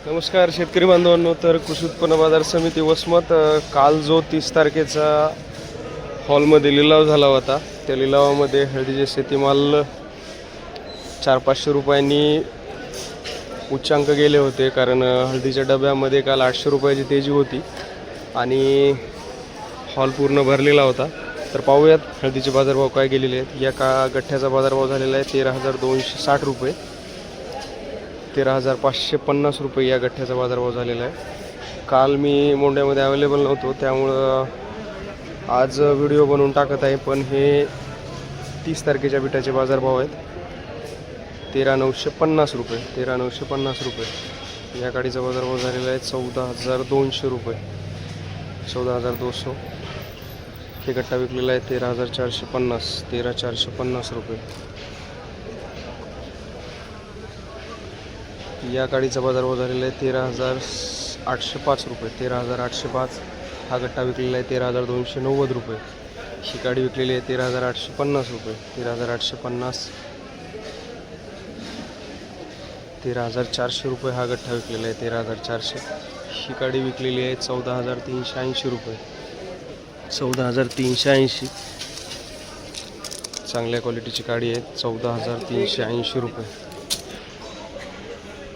नमस्कार शेतकरी बांधवांनो. तर कृषी उत्पन्न बाजार समिती वसमत काल जो 30 तारखेचा हॉलमध्ये लिलाव झाला होता, त्या लिलावामध्ये हळदीचे शेतीमाल 400-500 रुपयांनी उच्चांक गेले होते. कारण हळदीच्या डब्यामध्ये काल 800 रुपयाची तेजी होती आणि हॉल पूर्ण भरलेला होता. तर पाहूयात हळदीचे बाजारभाव काय गेलेले आहेत. या गठ्ठ्याचा बाजारभाव झालेला आहे 13,260 रुपये, 13,550 रुपये या गठ्ठ्याचा बाजारभाव झालेला आहे. काल मी मोंड्यामध्ये अवेलेबल नव्हतो, त्यामुळं आज व्हिडिओ बनवून टाकत आहे. पण हे 30 तारखेच्या बिटाचे बाजारभाव आहेत 13,950 रुपये, 13,950 रुपये. या गाडीचा बाजारभाव झालेला आहे 14,200 रुपये, 14,200. हे गठ्ठा विकलेला आहे 13,450, 13,450 रुपये. या गाडीचा बाजारभाव झालेला आहे 13,805 रुपये, 13,805. हा गठ्ठा विकलेला आहे 13,290 रुपये. ही गाडी विकलेली आहे 13,850 रुपये, 13,850. 13,400 रुपये हा गठ्ठा विकलेला आहे 13,400. ही गाडी विकलेली आहे 14,380 रुपये, 14,380. चांगल्या क्वालिटीची गाडी आहे 14,380 रुपये.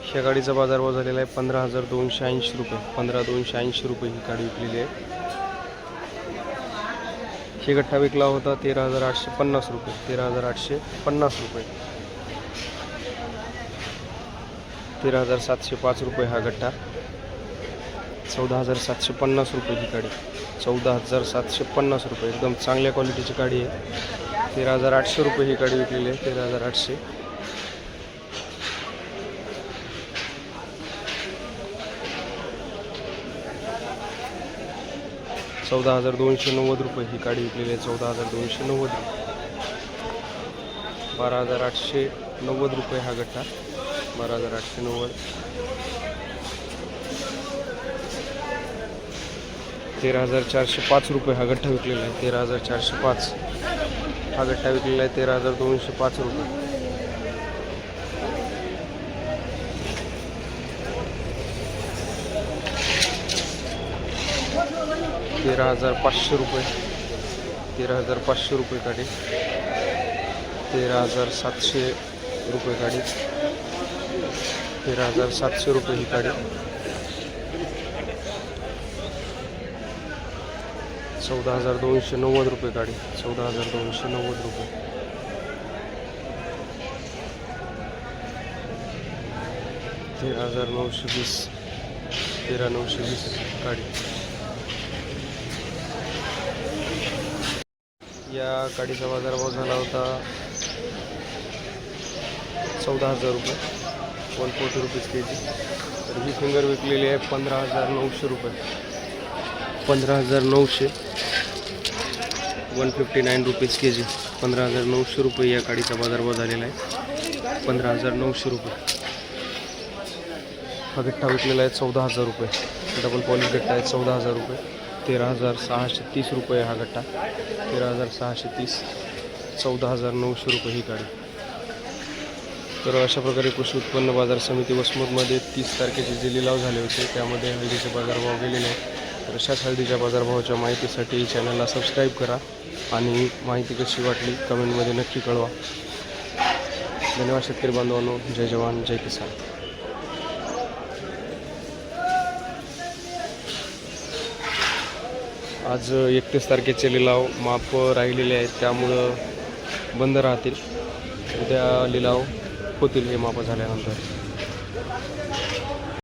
ह्या गाडीचा बाजारभाव झालेला आहे 15,280 रुपये, 15,280 रुपये ही गाडी विकलेली आहे. ही गठ्ठा विकला होता 13,850 रुपये, 13,850 रुपये. 13,705 रुपये हा गठ्ठा, 14,750 रुपये ही गाडी, 14,750 रुपये. एकदम चांगल्या क्वालिटीची गाडी आहे. 13,800 रुपये ही गाडी विकलेली आहे, 13,800. 14,290 रुपये ही गाडी विकलेली आहे, 14,290 रुपये. 12,890 रुपये हा गठ्ठा, 12,890. 13,405 रुपये हा गठ्ठा विकलेला आहे, 13,405. हा गठ्ठा विकलेला आहे 13,205 रुपये. 13,500 रुपये, 13,500 रुपये गाडी. 13,700 रुपये गाडी, 13,700 रुपये ही गाडी. 14,290 रुपये गाडी, 14,290 रुपये. 13,920, 13,920 गाडी. या गाडीचा बाजारभाव झाला होता 14,000 रुपये, 140 रुपीज केजी. तर ही फिंगर विकलेली आहे 15,900 रुपये, 15,900, 159 रुपीज केजी. 15,900 रुपये या गाडीचा बाजारभाव झालेला आहे, 15,900 रुपये. हा गठ्ठा विकलेला आहे 14,000 रुपये, डबल पॉलिश गठ्ठा आहे 14,000 रुपये. 13,630 रुपये हा गठ्ठा, 13,630. 14,900 रुपये ही गाडी. तर अशा प्रकारे कृषी उत्पन्न बाजार समिती वसमतमध्ये 30 तारखेचे जे लिलाव झाले होते त्यामध्ये हळदीचे बाजारभाव गेलेले आहेत. तर अशाच हळदीच्या बाजारभावाच्या माहितीसाठी चॅनलला सबस्क्राईब करा आणि माहिती कशी वाटली कमेंटमध्ये नक्की कळवा. धन्यवाद शेतकरी बांधवांनो. जय जवान जय किसान. आज 31 तारखेचे लिलाव माप राहिलेले आहेत, त्यामुळं बंद राहतील. उद्या लिलाव होतील हे माप झाल्यानंतर.